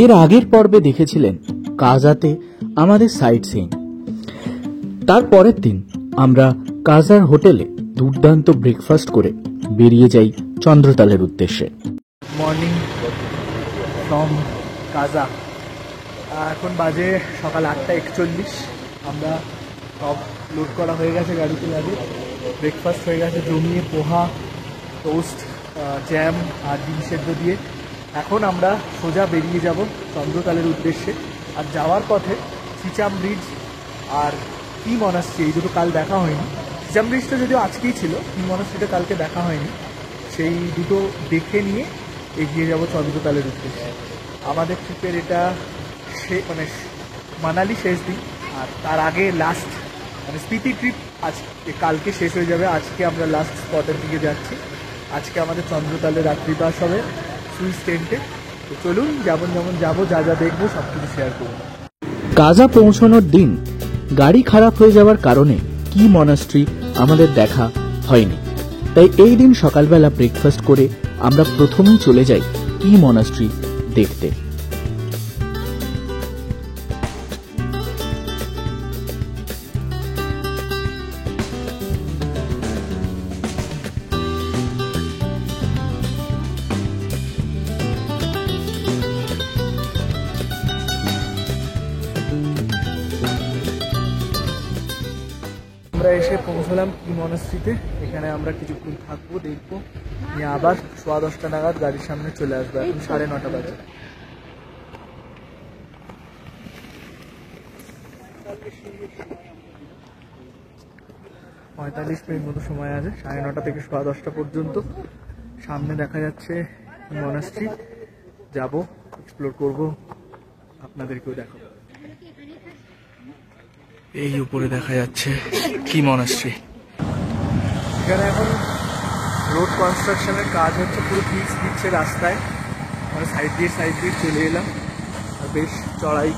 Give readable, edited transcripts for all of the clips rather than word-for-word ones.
এর আগের পর্বে দেখেছিলেন কাজাতে আমাদের সাইট সিইং। তার পরের দিন আমরা কাজার হোটেলে দুর্দান্ত ব্রেকফাস্ট করে বেরিয়ে যাই চন্দ্রতালের উদ্দেশ্যে। মর্নিং ফ্রম কাজা। এখন বাজে সকাল 8:41। আমরা সব লোড করা হয়ে গেছে গাড়িতে লাগে। ব্রেকফাস্ট হয়ে গেছে জমিয়ে, পোহা, টোস্ট, জ্যাম আর ডিম সেদ্ধ দিয়ে। এখন আমরা সোজা বেরিয়ে যাব চন্দ্রতালের উদ্দেশ্যে। আর যাওয়ার পথে সিচাম ব্রিজ আর কি মনাস্ট্রি, এই দুটো কাল দেখা হয়নি। সিচাম ব্রিজটা যদিও আজকেই ছিল, কি মনাস্ট্রিটা কালকে দেখা হয়নি। সেই দুটো দেখে নিয়ে এগিয়ে যাব চন্দ্রতালের উদ্দেশ্যে। আমাদের ট্রিপের এটা মানে মানালি শেষ দিন, আর তার আগে লাস্ট মানে স্পিতি ট্রিপ আজকে কালকে শেষ হয়ে যাবে। আজকে আমরা লাস্ট স্পটের দিকে যাচ্ছি। আজকে আমাদের চন্দ্রতালে রাত্রিবাস হবে সুইস টেন্টে। তো চলুন যেমন যাবো, যা যা দেখবো সব কিছু শেয়ার করবো। কাজা পৌঁছানোর দিন গাড়ি খারাপ হয়ে যাওয়ার কারণে কি মনাস্ট্রি আমাদের দেখা হয়নি। তাই এই দিন সকালবেলা ব্রেকফাস্ট করে আমরা প্রথমেই চলে যাই কি মনাস্ট্রি দেখতে। আমরা এসে পৌঁছলাম কি মনাস্ট্রিতে। এখানে আমরা কিছুক্ষণ থাকবো, দেখবো, নিয়ে আবার 10:15 নাগাদ গাড়ির সামনে চলে আসবো। এখন 9:30 বাজে। পঁয়তাল্লিশ মিনিট মতো সময় আছে, 9:30 থেকে 10:15 পর্যন্ত। সামনে দেখা যাচ্ছে মনাস্ট্রি, যাবো, এক্সপ্লোর করবো, আপনাদেরকেও দেখাবো। এই উপরে দেখা যাচ্ছে কি মনাস্ট্রি। এখানে এখন রোড কনস্ট্রাকশনের কাজ হচ্ছে, পুরো পিচ দিচ্ছে রাস্তায়। আমরা সাইড দিয়ে চলে এলাম। আর বেশ চড়াই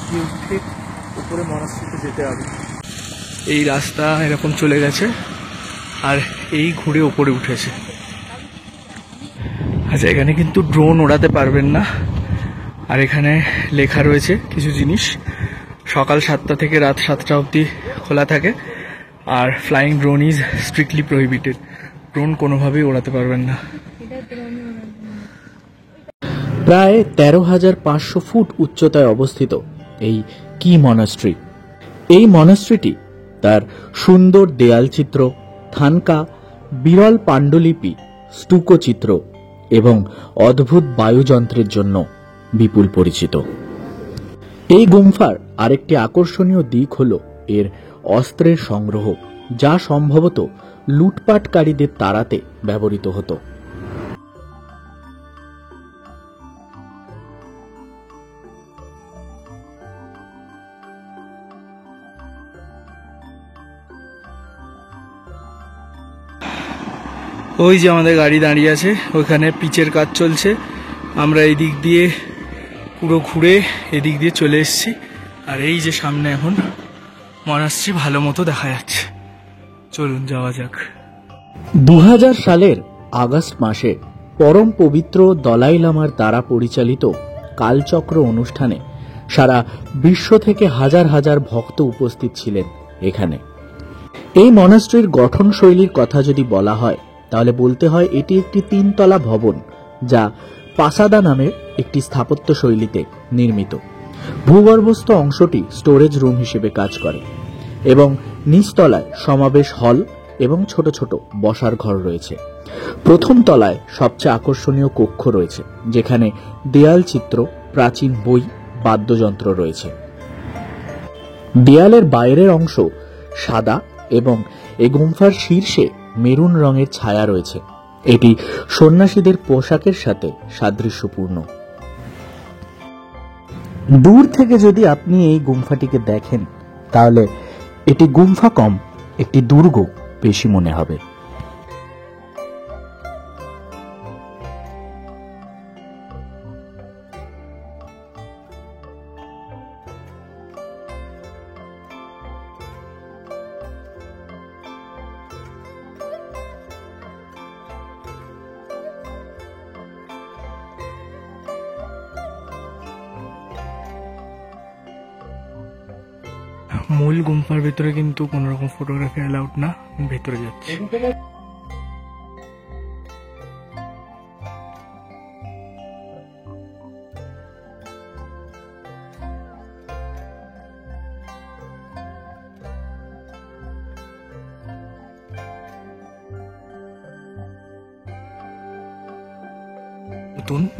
দিয়ে উঠে উপরে মনাস্ট্রিতে যেতে হবে। এই রাস্তা এরকম চলে গেছে আর এই ঘুরে উপরে উঠেছে। আচ্ছা, এখানে কিন্তু ড্রোন ওড়াতে পারবেন না। আর এখানে লেখা রয়েছে কিছু জিনিস, সকাল 7টা থেকে রাত 7টা অবধি খোলা থাকে। Are flying drone is strictly prohibited. Drone কোনোভাবেই ওড়াতে পারবেন না। প্রায় 13,500 ফুট উচ্চতায় অবস্থিত এই কি মনাস্ট্রি। এই মনাস্ট্রিটি তার সুন্দর দেয়াল চিত্র, থানকা, বিরল পাণ্ডুলিপি, স্টুকো চিত্র এবং অদ্ভুত বায়ুযন্ত্রের জন্য বিপুল পরিচিত। এই গুম্ফার আরেকটি আকর্ষণীয় দিক হল এর অস্ত্রের সংগ্রহ, যা সম্ভবত লুটপাটকারীদের তাড়াতে ব্যবহৃত হতো। ওই যে আমাদের গাড়ি দাঁড়িয়ে আছে, ওইখানে পিচের কাজ চলছে। আমরা এই দিক দিয়ে পুরো ঘুরে এদিক দিয়ে চলে এসেছি। আর এই যে সামনে এখন মনাস্ট্রি ভালো মতো দেখা যাচ্ছে। চলুন যাওয়া যাক। 2000 সালের আগস্ট মাসে পরম পবিত্র দলাই লামার দ্বারা পরিচালিত কালচক্র অনুষ্ঠানে সারা বিশ্ব থেকে হাজার হাজার ভক্ত উপস্থিত ছিলেন এখানে। এই মনাস্ট্রির গঠন শৈলীর কথা যদি বলা হয় তাহলে বলতে হয় এটি একটি 3 তলা ভবন, যা পাসাদা নামের একটি স্থাপত্য শৈলীতে নির্মিত। ভূগর্ভস্থ অংশটি স্টোরেজ রুম হিসেবে কাজ করে এবং নিচতলায় সমাবেশ হল এবং ছোট ছোট বসার ঘর রয়েছে। প্রথম তলায় সবচেয়ে আকর্ষণীয় কক্ষ রয়েছে, যেখানে দেয়াল চিত্র, প্রাচীন বই, বাদ্যযন্ত্র রয়েছে। দেয়ালের বাইরের অংশ সাদা এবং এই গুম্ফার শীর্ষে মেরুন রঙের ছায়া রয়েছে। এটি সন্ন্যাসীদের পোশাকের সাথে সাদৃশ্যপূর্ণ। দূর থেকে যদি আপনি এই গুম্ফাটিকে দেখেন তাহলে এটি গুম্ফা কম একটি দুর্গ বেশি মনে হবে। মূল গুম্ফার ভেতরে কিন্তু কোনো রকম ফটোগ্রাফি অ্যালাউড না, ভেতরে যাচ্ছি।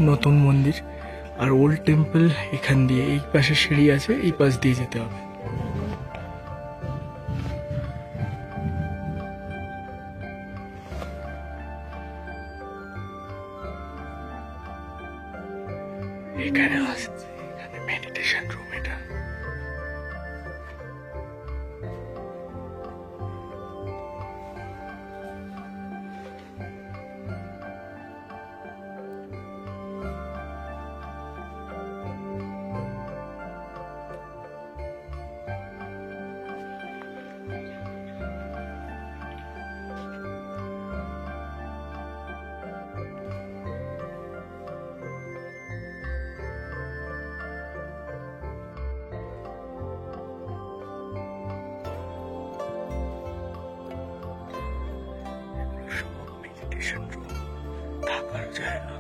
নতুন মন্দির আর ওল্ড টেম্পল এখান দিয়ে, এই পাশে সিঁড়ি আছে, এই পাশ দিয়ে যেতে হবে। এখানে আসছে, এখানে মেডিটেশন রুম এটা। মেডিটেশন রুম, থাকার জায়গা।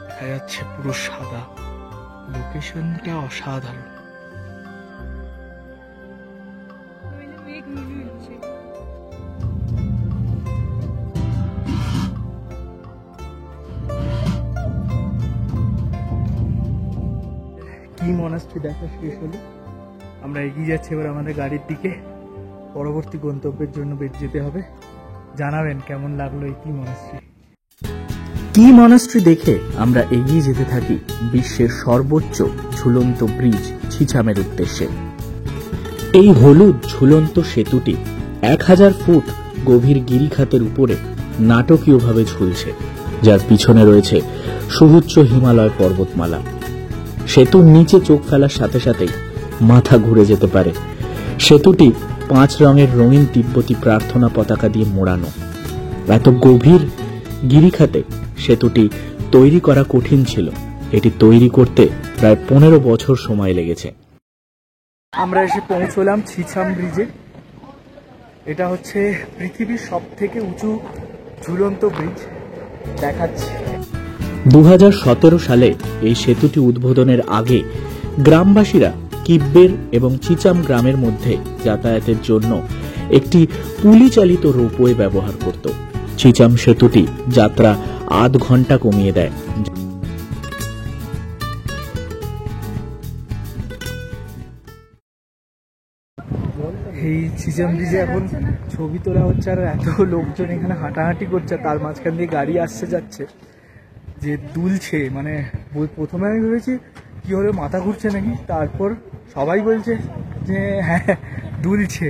দেখা যাচ্ছে পুরো সাদা, লোকেশনটা অসাধারণ। কি মনাস্ট্রি দেখা শেষ হলো, আমরা এগিয়ে যাচ্ছি এবার আমাদের গাড়ির দিকে। পরবর্তী গন্তব্যের জন্য বেরিয়ে যেতে হবে। জানাবেন কেমন লাগলো এই কি মনাস্ট্রি। কি মনাস্ট্রি দেখে আমরা এগিয়ে যেতে থাকি বিশ্বের সর্বোচ্চ ঝুলন্ত ব্রিজ ছিছামের উদ্দেশ্যে। এই হলুদ ঝুলন্ত সেতুটি 1000 ফুট গভীর গিরিখাতের উপরে নাটকীয়ভাবে ঝুলছে, যার পিছনে রয়েছে সুউচ্চ হিমালয় পর্বতমালা। সেতুর নিচে চোখ ফেলার সাথে সাথেই মাথা ঘুরে যেতে পারে। সেতুটি 5 রঙের রঙিন তিব্বতী প্রার্থনা পতাকা দিয়ে মোড়ানো। এত গভীর গিরিখাতে সেতুটি তৈরি করা কঠিন ছিল। এটি তৈরি করতে প্রায় 15 বছর সময় লেগেছে। আমরা এসে পৌঁছলাম ছিছাম ব্রিজে। এটা হচ্ছে পৃথিবীর সবথেকে উঁচু ঝুলন্ত ব্রিজ। দেখাচ্ছি। 2017 সালে এই সেতুটি উদ্বোধনের আগে গ্রামবাসীরা কিব্বের এবং চিচাম গ্রামের মধ্যে যাতায়াতের জন্য একটি পুলি চালিত রোপওয়ে ব্যবহার করত। চিচাম সেতুটি যাত্রা আধ ঘন্টা কমিয়ে দেয়। এই ছিছাম ব্রিজে এখন ছবি তোলা হচ্ছে, আর এত লোকজন এখানে হাঁটাহাঁটি করছে, তার মাঝখান দিয়ে গাড়ি আসছে যাচ্ছে, যে দুলছে। মানে প্রথমে আমি ভেবেছি কি হলো, মাথা ঘুরছে নাকি, তারপর সবাই বলছে যে হ্যাঁ দুলছে।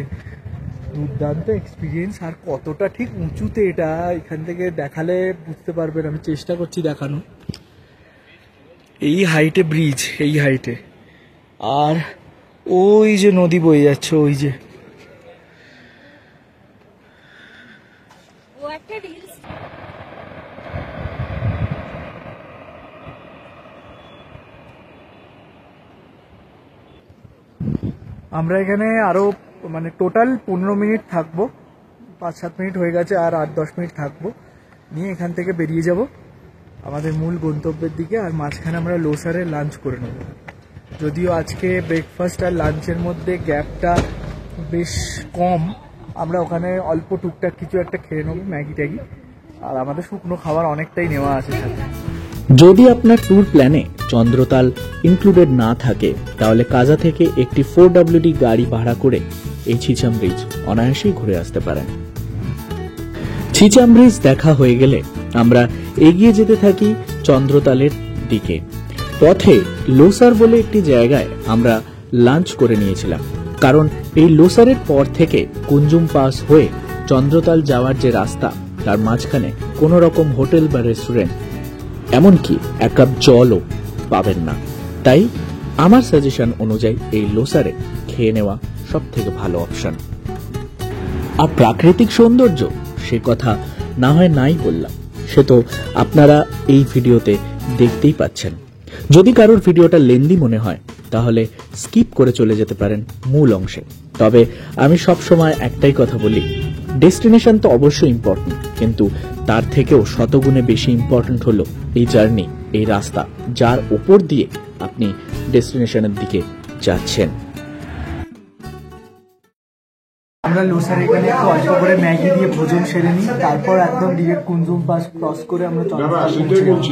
দুর্দান্ত এক্সপিরিয়েন্স। আর কতটা ঠিক উঁচুতে এটা, এখান থেকে দেখালে বুঝতে পারবেন। আমি চেষ্টা করছি দেখানো। এই হাইটে ব্রিজ, এই হাইটে, আর ওই যে নদী বয়ে যাচ্ছে, ওই যে আমরা এখানে আরো মানে টোটাল 15 মিনিট থাকবো। 5-7 মিনিট হয়ে গেছে, আর 8-10 মিনিট থাকবো, নিয়ে এখান থেকে বেরিয়ে যাব আমাদের মূল গন্তব্যের দিকে। আর মাঝখানে আমরা লোসারে লাঞ্চ করে নেব। যদিও আজকে ব্রেকফাস্ট আর লাঞ্চের মধ্যে গ্যাপটা বেশ কম, আমরা ওখানে অল্প টুকটাক কিছু একটা খেয়ে নেবো, ম্যাগি ট্যাগি, আর আমাদের শুকনো খাবার অনেকটাই নেওয়া আছে সাথে। যদি আপনার ট্যুর প্ল্যানে চন্দ্রতাল ইনক্লুডেড না থাকে, তাহলে কাজা থেকে একটি 4WD গাড়ি ভাড়া করে এই ছিছাম ব্রিজ অনায়াসেই ঘুরে আসতে পারেন। ছিছাম ব্রিজ দেখা হয়ে গেলে আমরা এগিয়ে যেতে থাকি চন্দ্রতালের দিকে। পথে লোসার বলে একটি জায়গায় আমরা লাঞ্চ করে নিয়েছিলাম, কারণ এই লোসারের পর থেকে কুঞ্জুম পাস হয়ে চন্দ্রতাল যাওয়ার যে রাস্তা, তার মাঝখানে কোনো রকম হোটেল বা রেস্টুরেন্ট, এমনকি এক কাপ জলও পাবেন না। তাই আমার সাজেশন অনুযায়ী এই লোসারে খেয়ে নেওয়া সব থেকে ভালো অপশন। আর প্রাকৃতিক সৌন্দর্য সে কথা না হয় নাই বললাম, সে তো আপনারা এই ভিডিওতে দেখতেই পাচ্ছেন। যদি কারোর ভিডিওটা লেন্দি মনে হয় তাহলে স্কিপ করে চলে যেতে পারেন মূল অংশে। তবে আমি সব সময় একটাই কথা বলি, ডেস্টিনেশন তো অবশ্যই ইম্পর্টেন্ট, কিন্তু তার থেকেও শতগুণে বেশি ইম্পর্টেন্ট হলো এই জার্নি, এই রাস্তা যার উপর দিয়ে আপনি ডেস্টিনেশনের দিকে যাচ্ছেন। আমরা লোসার এখানে একটু অল্প করে ম্যাগি দিয়ে ভোজন সেরে নিই, তারপর একদম ডিরেক্ট কুঞ্জুম পাস ক্রস করে আমরা চন্দ্রতাল পৌঁছে যাবো।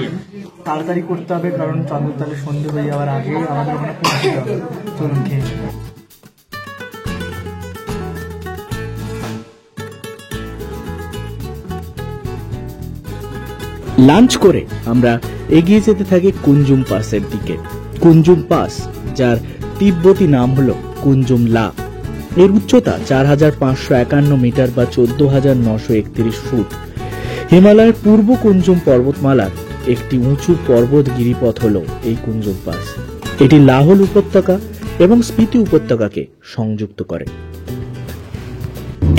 তাড়াতাড়ি করতে হবে কারণ চন্দ্রতালে সন্ধে হয়ে যাওয়ার আগে আমাদের ওখানে পৌঁছে যাবে। চলুন খেয়ে নিই। লাঞ্চ করে আমরা এগিয়ে যেতে থাকি কুঞ্জুম পাসের দিকে। কুঞ্জুম পাস, যার তিব্বতী নাম হলো কুঞ্জুম লা, এর উচ্চতা ৪৫৫১ মিটার বা ১৪,৯৩১ ফুট। হিমালয়ের পূর্ব কুঞ্জুম পর্বতমালার একটি উঁচু পর্বত গিরিপথ হল এই কুঞ্জুম পাস। এটি লাহোল উপত্যকা এবং স্পিতি উপত্যকাকে সংযুক্ত করে।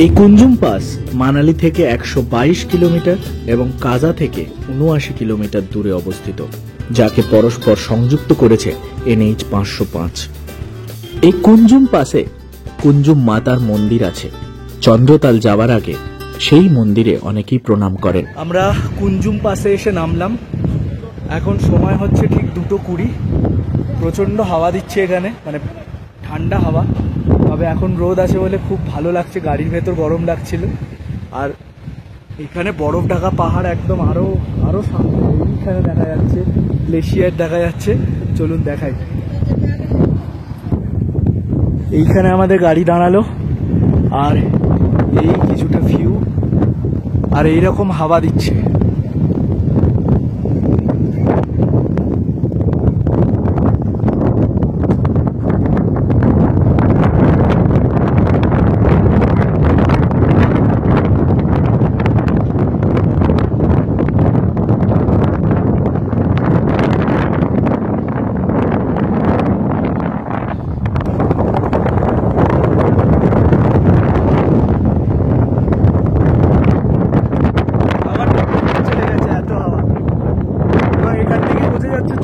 এই কুঞ্জুম পাস মানালি থেকে ১২২ কিলোমিটার এবং কাজা থেকে ৭৯ কিলোমিটার দূরে অবস্থিত, যাকে পরস্পর সংযুক্ত করেছে NH 505। এই কুঞ্জুম পাসে কুঞ্জুম মাতার মন্দির আছে। চন্দ্রতাল যাওয়ার আগে সেই মন্দিরে অনেকেই প্রণাম করেন। আমরা কুঞ্জুম পাসে এসে নামলাম। এখন সময় হচ্ছে ঠিক 2:20। প্রচণ্ড হাওয়া দিচ্ছে এখানে, মানে ঠান্ডা হাওয়া। তবে এখন রোদ আছে বলে খুব ভালো লাগছে, গাড়ির ভেতর গরম লাগছিল। আর এখানে বরফ ঢাকা পাহাড় একদম আরো সামনে এইখানে দেখা যাচ্ছে, গ্লেশিয়ার দেখা যাচ্ছে। চলুন দেখাই। এইখানে আমাদের গাড়ি দাঁড়ালো, আর এই কিছুটা ভিউ, আর এইরকম হাওয়া দিচ্ছে।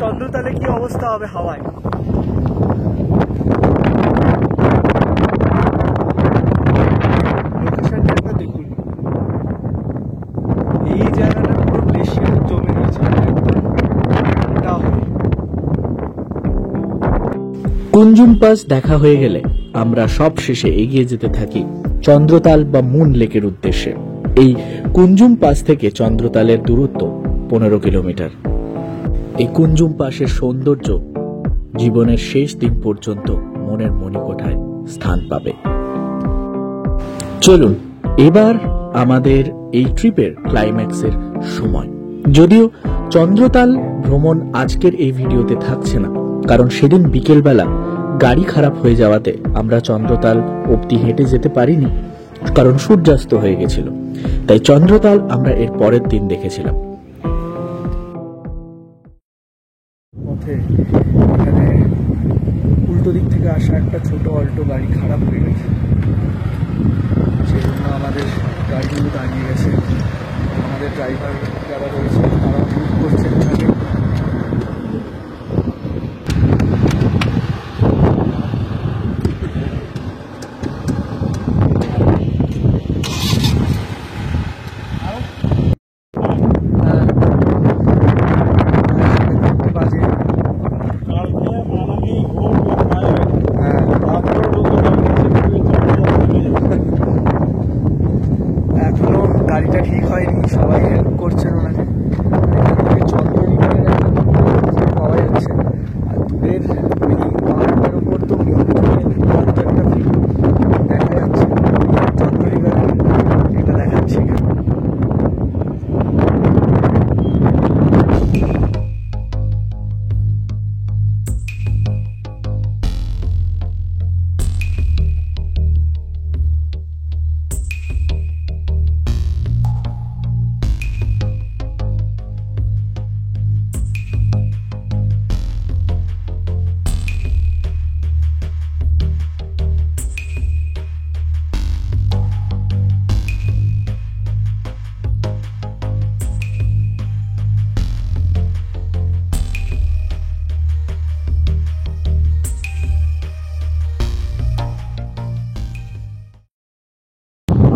চন্দ্রতালে কি অবস্থা হবে হাওয়ায়। লোকেশনটা একবার দেখুন, এই জায়গাটা পুরো গ্লেশিয়ার জমে গেছে। কুঞ্জুম পাস দেখা হয়ে গেলে আমরা সব শেষে এগিয়ে যেতে থাকি চন্দ্রতাল বা মুন লেকের উদ্দেশ্যে। এই কুঞ্জুম পাস থেকে চন্দ্রতালের দূরত্ব 15 কিলোমিটার। এই কুঞ্জুম পাসের সৌন্দর্য জীবনের শেষ দিন পর্যন্ত মনের মণিকোঠায় স্থান পাবে। চলুন এবার আমাদের এই ট্রিপের ক্লাইম্যাক্সের সময়। যদিও চন্দ্রতাল ভ্রমণ আজকের এই ভিডিওতে থাকছে না, কারণ সেদিন বিকেলবেলা গাড়ি খারাপ হয়ে যাওয়াতে আমরা চন্দ্রতাল অবধি হেঁটে যেতে পারিনি, কারণ সূর্যাস্ত হয়ে গেছিল। তাই চন্দ্রতাল আমরা এর পরের দিন দেখেছিলাম। পথে এখানে উল্টো দিক থেকে আসা একটা ছোট অল্টো গাড়ি খারাপ হয়ে গেছে, সেজন্য আমাদের গাড়িগুলো দাঁড়িয়ে গেছে। আমাদের ড্রাইভার যারা রয়েছে তারা বুক করছে এখানে।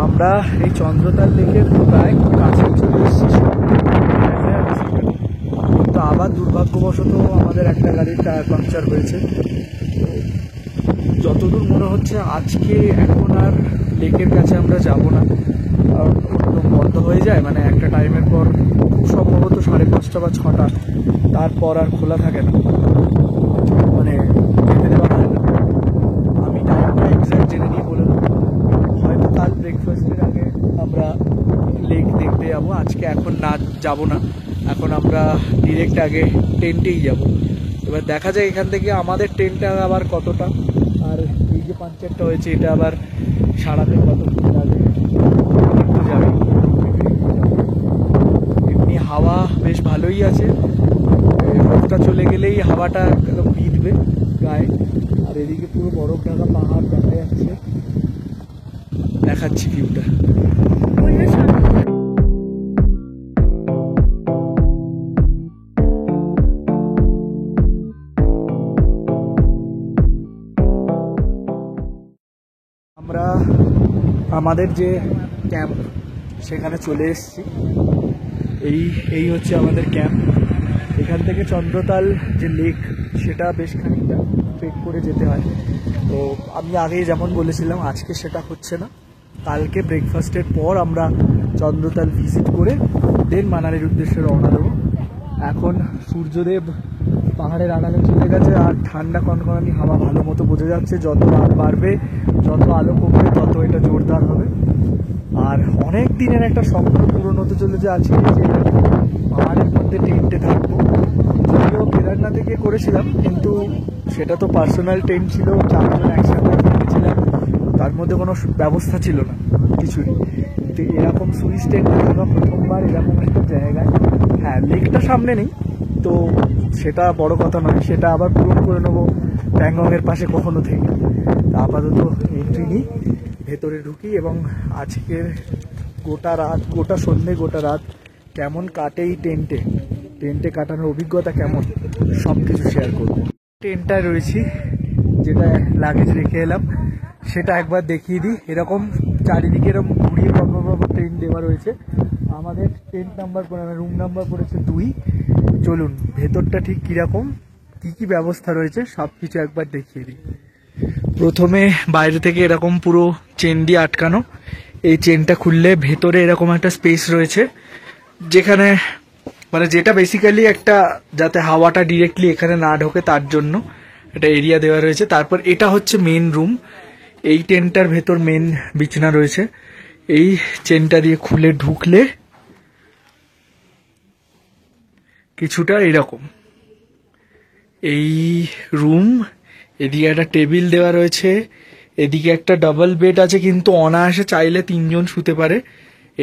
আমরা এই চন্দ্রতাল লেকের প্রায় খুব কাছে চলে এসেছি, কিন্তু আবার দুর্ভাগ্যবশত আমাদের একটা গাড়ির টায়ার পাংচার হয়েছে। যতদূর মনে হচ্ছে আজকে এখন আর লেকের কাছে আমরা যাব না, একদম বন্ধ হয়ে যায়, মানে একটা টাইমের পর সম্ভবত 5:30 বা 6টা, তারপর আর খোলা থাকে না, মানে যেতে দেওয়া হয় না। আমি টাইমটা এক্সাক্ট জেনে নিয়ে বলে দেবো, হয়তো কাল ব্রেকফাস্টের আগে আমরা লেক দেখতে যাবো। আজকে এখন না যাব না, এখন আমরা ডিরেক্ট আগে টেন্টেই যাব। এবার দেখা যায় এখান থেকে আমাদের টেন্টটা আবার কতটা, আর এই যে পাঞ্চারটা হয়েছে এটা আবার সারাতে কতক্ষণ লাগে যাবে। এমনি হাওয়া বেশ ভালোই আছে, রোদটা চলে গেলেই হাওয়াটা একদম ভিজবে গায়ে। আর এদিকে পুরো বরফ ঢাকা পাহাড় দেখা যাচ্ছে, দেখাচ্ছি ভিউটা। আমরা আমাদের যে ক্যাম্প সেখানে চলে এসেছি। এই হচ্ছে আমাদের ক্যাম্প। এখান থেকে চন্দ্রতাল যে লেক সেটা বেশ খানিকটা ট্রেক করে যেতে হয়। তো আমি আগেই যেমন বলেছিলাম আজকে সেটা হচ্ছে না, কালকে ব্রেকফাস্টের পর আমরা চন্দ্রতাল ভিজিট করে দেন মানালির উদ্দেশ্যে রওনা দেবো। এখন সূর্যদেব পাহাড়ের আড়ালে চলে গেছে আর ঠান্ডা কনকনানি হাওয়া ভালো মতো বোঝা যাচ্ছে। যত রাত বাড়বে, যত আলো কমবে, তত এটা জোরদার হবে। আর অনেক দিনের একটা স্বপ্ন পূরণ হতে চলেছে আজকে, যে পাহাড়ের মধ্যে টেন্টে থাকবো। যদিও কেদারনাথে গিয়ে করেছিলাম, কিন্তু সেটা তো পার্সোনাল টেন্ট ছিল, 4 জন একসাথে থেকেছিলাম, তার মধ্যে কোনো ব্যবস্থা ছিল না কিছুই। কিন্তু এরকম সুইচ টেন্টে থাকা প্রথমবার এরকম একটা জায়গায়। হ্যাঁ, লেকটা সামনে নেই তো সেটা বড় কথা নয়, সেটা আবার পূরণ করে নেবো ব্যাংককের পাশে কখনো থেকে। আপাতত এন্ট্রি নিই, ভেতরে ঢুকি এবং আজকের গোটা রাত, গোটা সন্ধ্যে, গোটা রাত কেমন কাটে এই টেন্টে কাটানোর অভিজ্ঞতা কেমন, সব কিছু শেয়ার করবো। টেন্টটায় রয়েছি, যেটা লাগেজ রেখে এলাম সেটা একবার দেখিয়ে দিই। এরকম চারিদিকে এরকম ঘুরিয়ে পর টেন্ট দেওয়া রয়েছে। আমাদের টেন্ট নাম্বার রুম নাম্বার পড়েছে 2। চলুন ভেতরটা ঠিক কীরকম, কী কী ব্যবস্থা রয়েছে সব কিছু একবার দেখিয়ে দিই। প্রথমে বাইরে থেকে এরকম পুরো চেন দিয়ে আটকানো, এই চেনটা খুললে ভেতরে এরকম একটা স্পেস রয়েছে, যেখানে মানে যেটা বেসিক্যালি একটা যাতে হাওয়াটা ডিরেক্টলি এখানে না ঢোকে তার জন্য একটা এরিয়া দেওয়া রয়েছে। তারপর এটা হচ্ছে মেন রুম, এই টেন্টটার ভেতর মেন বিছানা রয়েছে। এই চেনটা দিয়ে খুলে ঢুকলে কিছুটা এরকম এই রুম। এদিকে একটা টেবিল দেওয়া রয়েছে, এদিকে একটা ডাবল বেড আছে, কিন্তু অনায়াসে চাইলে 3 জন শুতে পারে।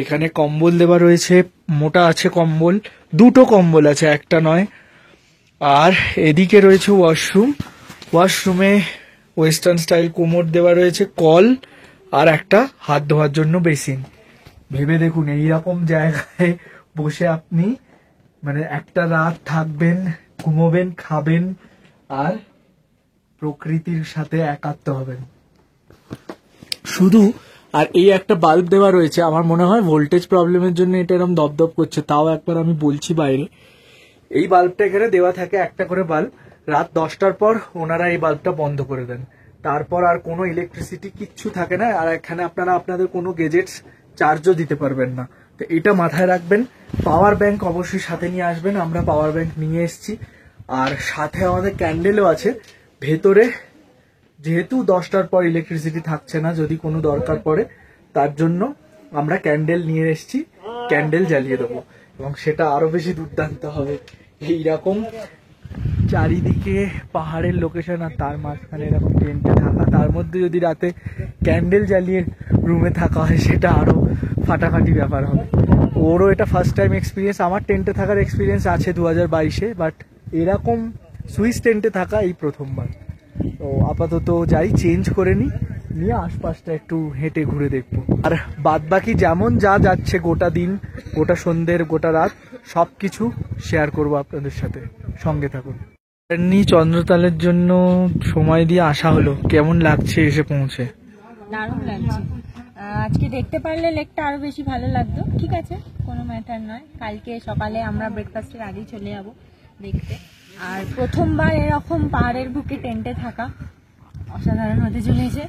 এখানে কম্বল দেওয়া রয়েছে, মোটা আছে কম্বল, 2টো কম্বল আছে, একটা নয়। আর এদিকে রয়েছে ওয়াশরুমে ওয়েস্টার্ন স্টাইল কোমোড দেওয়া রয়েছে, কল আর একটা হাত ধোয়ার জন্য বেসিন। ভেবে দেখুন এইরকম জায়গায় বসে আপনি মানে একটা রাত থাকবেন, ঘুমোবেন, খাবেন আর প্রকৃতির সাথে একাত্ম হবেন শুধু। আর এই একটা বাল্ব দেওয়া রয়েছে, আমার মনে হয় ভোল্টেজ প্রবলেমের জন্য এটা এরকম দপদপ করছে, তাও একবার আমি বলছি বাইরে। এই বাল্বটা এখানে দেওয়া থাকে, একটা করে বাল্ব। রাত 10টার পর ওনারা এই বাল্বটা বন্ধ করে দেন, তারপর আর কোনো ইলেকট্রিসিটি কিচ্ছু থাকে না। আর এখানে আপনারা আপনাদের কোনো গেজেটস চার্জও দিতে পারবেন না, তো এটা মাথায় রাখবেন। পাওয়ার ব্যাংক অবশ্যই সাথে নিয়ে আসবেন, আমরা পাওয়ার ব্যাংক নিয়ে এসেছি। আর সাথে আমাদের ক্যান্ডেলও আছে ভেতরে, যেহেতু 10টার পর ইলেকট্রিসিটি থাকছে না, যদি কোনো দরকার পড়ে তার জন্য আমরা ক্যান্ডেল নিয়ে এসেছি, ক্যান্ডেল জ্বালিয়ে দেবো এবং সেটা আরো বেশি দুর্দান্ত হবে। এইরকম চারিদিকে পাহাড়ের লোকেশন আর তার মাঝখানে এরকম টেন্টে থাকা, তার মধ্যে যদি রাতে ক্যান্ডেল জ্বালিয়ে রুমে থাকা হয় সেটা আরো ফাটাফাটি ব্যাপার হবে। ওরও এটা ফার্স্ট টাইম এক্সপিরিয়েন্স, আমার টেন্টে থাকার এক্সপিরিয়েন্স আছে 2022-এ, বাট এরকম সুইস টেন্টে থাকা এই প্রথমবার। তো আপাতত যাই, চেঞ্জ করে নিয়ে আশপাশটা একটু হেঁটে ঘুরে দেখবো। আর বাদ বাকি যেমন যা যাচ্ছে গোটা দিন, গোটা সন্ধ্যের, গোটা রাত সব কিছু শেয়ার করবো আপনাদের সাথে, সঙ্গে থাকুন। চন্দ্রতালের জন্য সময় দিয়ে আসা হলো, কেমন লাগছে এসে পৌঁছে? দারুণ লাগছে। আজকে দেখতে পারলে লেকটা আরো বেশি ভালো লাগতো। ঠিক আছে, কোনো ম্যাটার নয়, কালকে সকালে আমরা ব্রেকফাস্টের আগেই চলে যাব দেখতে। আর প্রথমবার এরকম পাহাড়ের বুকে টেন্টে থাকা অসাধারণ হতে চলেছে।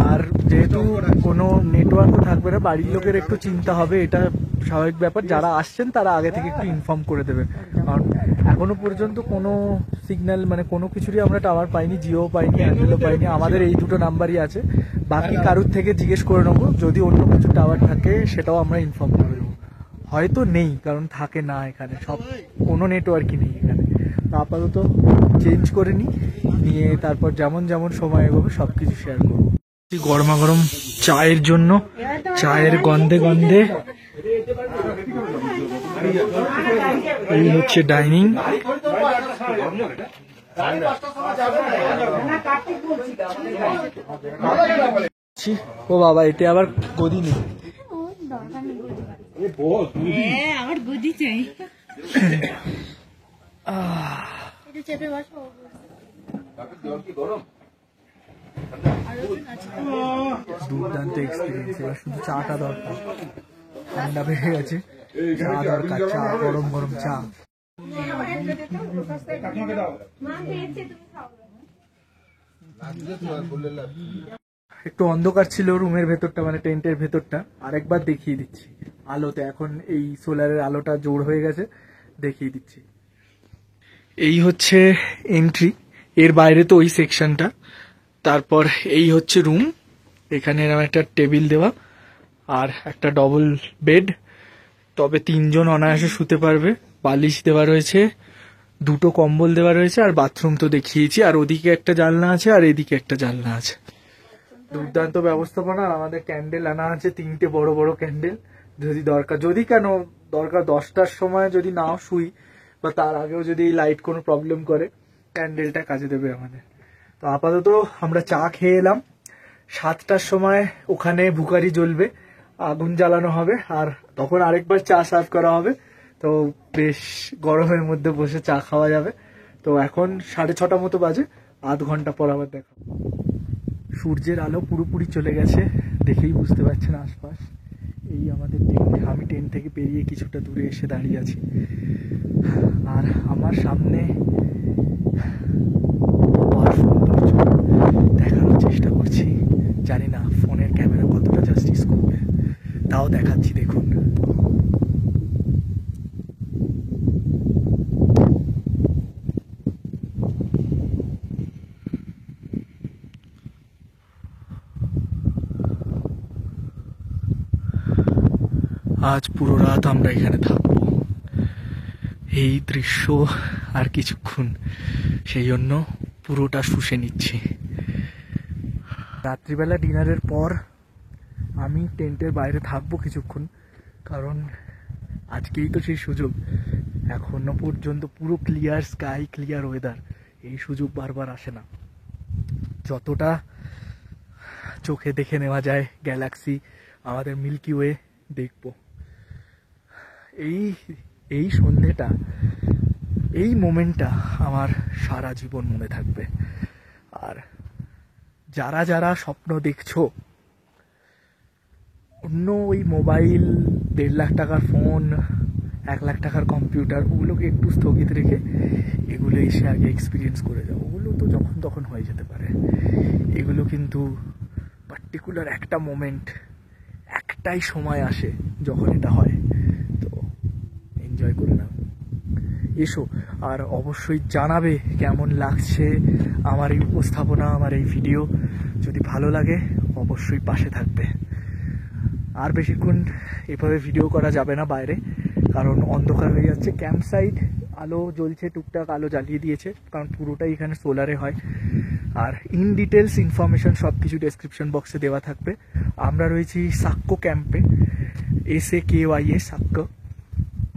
আর যেহেতু কোনো নেটওয়ার্কও থাকবে না, বাড়ির লোকের একটু চিন্তা হবে, এটা স্বাভাবিক ব্যাপার। যারা আসছেন তারা আগে থেকে একটু ইনফর্ম করে দেবে, কারণ এখনো পর্যন্ত কোনো সিগন্যাল মানে কোনো কিছুরই আমরা টাওয়ার পাইনি, জিও পাইনি, এয়ারটেলও পাইনি। আমাদের এই দুটো নাম্বারই আছে, বাকি কারুর থেকে জিজ্ঞেস করে নেবো, যদি অন্য কিছু টাওয়ার থাকে সেটাও আমরা ইনফর্ম করে দেবো। হয়তো নেই, কারণ থাকে না এখানে, সব কোনো নেটওয়ার্কই নেই এখানে। তো আপাতত চেঞ্জ করে নিয়ে তারপর যেমন যেমন সময় এগোবে সব কিছু শেয়ার করবো। গরমা গরম চায়ের জন্য, চায়ের গন্ধে গন্ধে এই হচ্ছে ডাইনিং। ও বাবা, এতে আবার গদি নেই। আমার গদি চাই। দুর্দান্ত এক্সপিরিয়েন্স। এবার শুধু চাটা দরকার, ঠান্ডা বেড়ে গেছে, চা দরকার, চা, গরম গরম চা। একটু অন্ধকার ছিল রুমের ভেতরটা, মানে টেন্টের ভেতরটা। আরেকবার দেখিয়ে দিচ্ছি আলোতে, এখন এই সোলারের আলোটা জোর হয়ে গেছে, দেখিয়ে দিচ্ছি। এই হচ্ছে এন্ট্রি, এর বাইরে তো ওই সেকশনটা। তারপর এই হচ্ছে রুম, এখানে এরকম একটা টেবিল দেওয়া আর একটা ডবল বেড, তবে 3 জন অনায়াসে শুতে পারবে। বালিশ দেওয়া রয়েছে, 2টো কম্বল দেওয়া রয়েছে, আর বাথরুম তো দেখিয়েছি। আর ওদিকে একটা জানলা আছে, আর এদিকে একটা জানলা আছে। দুর্দান্ত ব্যবস্থাপনা। আমাদের ক্যান্ডেল আনা আছে, 3টে বড় বড় ক্যান্ডেল, যদি দরকার, যদি কেন দরকার 10টার সময় যদি নাও শুই বা তার আগেও যদি লাইট কোনো প্রবলেম করে, ক্যান্ডেলটা কাজে দেবে আমাদের। তো আপাতত আমরা চা খেয়ে এলাম। 7টার সময় ওখানে ভুকারি জ্বলবে, আগুন জ্বালানো হবে, আর তখন আরেকবার চা সার্ভ করা হবে। তো বেশ গরমের মধ্যে বসে চা খাওয়া যাবে। তো এখন 6:30 মতো বাজে, আধ ঘন্টা পর আবার দেখা। সূর্যের আলো পুরোপুরি চলে গেছে, দেখেই বুঝতে পারছেন আশপাশ। এই আমাদের টেন্ট, আমি টেন্ট থেকে পেরিয়ে কিছুটা দূরে এসে দাঁড়িয়ে আছি, আর আমার সামনে সৌন্দর্য দেখানোর চেষ্টা করছি। জানি না ফোনের ক্যামেরা কতটা জাস্টিস করবে, তাও দেখাচ্ছি, দেখুন। আজ পুরো রাত আমরা এখানে থাকবো, এই দৃশ্য আর কিছুক্ষণ, সেই জন্য পুরোটা শুষে নিচ্ছি। রাত্রিবেলা ডিনারের পর আমি টেন্টের বাইরে থাকবো কিছুক্ষণ, কারণ আজকেই তো সেই সুযোগ। এখনো পর্যন্ত পুরো ক্লিয়ার স্কাই, ক্লিয়ার ওয়েদার, এই সুযোগ বারবার আসে না। যতটা চোখে দেখে নেওয়া যায় গ্যালাক্সি, আমাদের মিল্কি ওয়ে দেখবো। এই সন্ধেটা, এই মোমেন্টটা আমার সারা জীবন মনে থাকবে। আর যারা যারা স্বপ্ন দেখছো, অন্য ওই মোবাইল, 1.5 লাখ টাকার ফোন, 1 লাখ টাকার কম্পিউটার, ওগুলোকে একটু স্থগিত রেখে এগুলো এসে আগে এক্সপিরিয়েন্স করে যাও। ওগুলো তো যখন তখন হয়ে যেতে পারে, এগুলো কিন্তু পার্টিকুলার একটা মোমেন্ট, একটাই সময় আসে যখন এটা হয়। তো এনজয় করে নাও, এসো। আর অবশ্যই জানাবে কেমন লাগছে আমার এই উপস্থাপনা, আমার এই ভিডিও। যদি ভালো লাগে অবশ্যই পাশে থাকবে। আর বেশিক্ষণ এভাবে ভিডিও করা যাবে না বাইরে, কারণ অন্ধকার হয়ে যাচ্ছে। ক্যাম্প সাইট আলো জ্বলছে, টুকটাক আলো জ্বালিয়ে দিয়েছে, কারণ পুরোটাই এখানে সোলারে হয়। আর ইন ডিটেলস ইনফরমেশন সব কিছু ডেসক্রিপশন বক্সে দেওয়া থাকবে। আমরা রয়েছি সাক্ষ্য ক্যাম্পে, SAKYA সাক্ষ্য,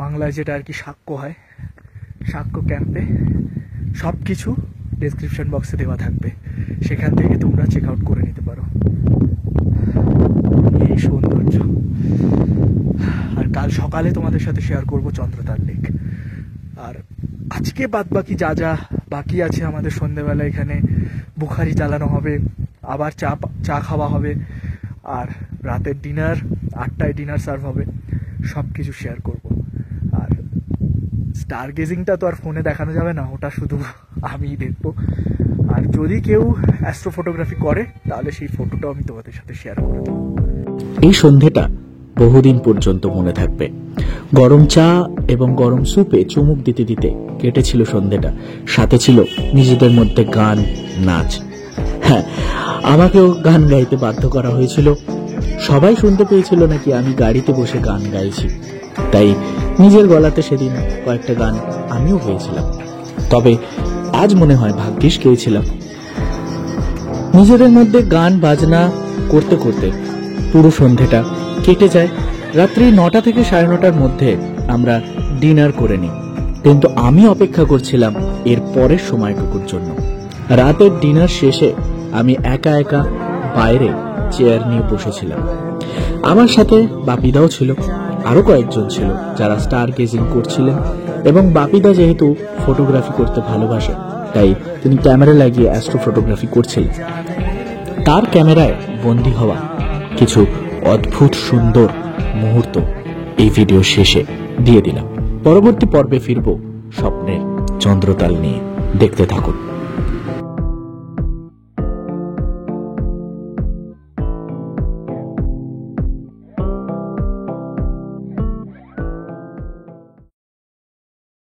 বাংলায় যেটা আর কি সাক্ষ্য হয়, সাক্ষ্য ক্যাম্পে। সব কিছু ডেসক্রিপশন বক্সে দেওয়া থাকবে, সেখান থেকে তোমরা চেক আউট করে নিতে পারো। এই সৌন্দর্য। আর কাল সকালে তোমাদের সাথে শেয়ার করব চন্দ্রতার লেক। আর আজকে বাদ বাকি যা যা বাকি আছে, আমাদের সন্ধ্যেবেলা এখানে বুখারি চালানো হবে, আবার চা খাওয়া হবে, আর রাতের ডিনার 8টায় ডিনার সার্ভ হবে, সব কিছু শেয়ার করব। আর স্টার গেজিংটা তো আর ফোনে দেখানো যাবে না, ওটা শুধু আমিই দেখবো। আর যদি কেউ অ্যাস্ট্রো ফটোগ্রাফি করে তাহলে সেই ফটোটাও আমি তোমাদের সাথে শেয়ার করে দেবো। এই সন্ধেটা বহুদিন পর্যন্ত মনে থাকবে। গরম চা এবং গরম স্যুপে চুমুক দিতে দিতে কেটেছিল সন্ধেটা। সাথে ছিল নিজেদের মধ্যে গান, নাচ। হ্যাঁ, আমাকেও গান গাইতে বাধ্য করা হয়েছিল। সবাই শুনতে পেয়েছিল নাকি আমি গাড়িতে বসে গান গাইছি, তাই নিজের গলাতে সেদিন কয়েকটা গান আমিও গেয়েছিলাম। তবে আজ মনে হয় ভাগ্যিস গেয়েছিলাম। নিজেদের মধ্যে গান বাজনা করতে করতে পুরো সন্ধেটা কেটে যায়। রাত্রি 9টা থেকে 9:30টার মধ্যে আমরা ডিনার করে নিই, কিন্তু আমি অপেক্ষা করছিলাম এর পরের সময়টুকুর জন্য। রাতের ডিনার শেষে আমি একা একা বাইরে চেয়ার নিয়ে বসেছিলাম। আমার সাথে বাপিদাও ছিল, আরো কয়েকজন ছিল যারা স্টার গেজিং করছিলেন। এবং বাপিদা যেহেতু ফটোগ্রাফি করতে ভালোবাসে, তাই তিনি ক্যামেরা লাগিয়ে অ্যাস্ট্রো ফটোগ্রাফি করছিলেন। তার ক্যামেরায় বন্দী হওয়া কিছু অদ্ভুত সুন্দর মুহূর্ত এই ভিডিও শেষে দিয়ে দিলাম। পরবর্তী পর্বে ফিরবো স্বপ্নের চন্দ্রতাল নিয়ে। দেখতে থাকুন।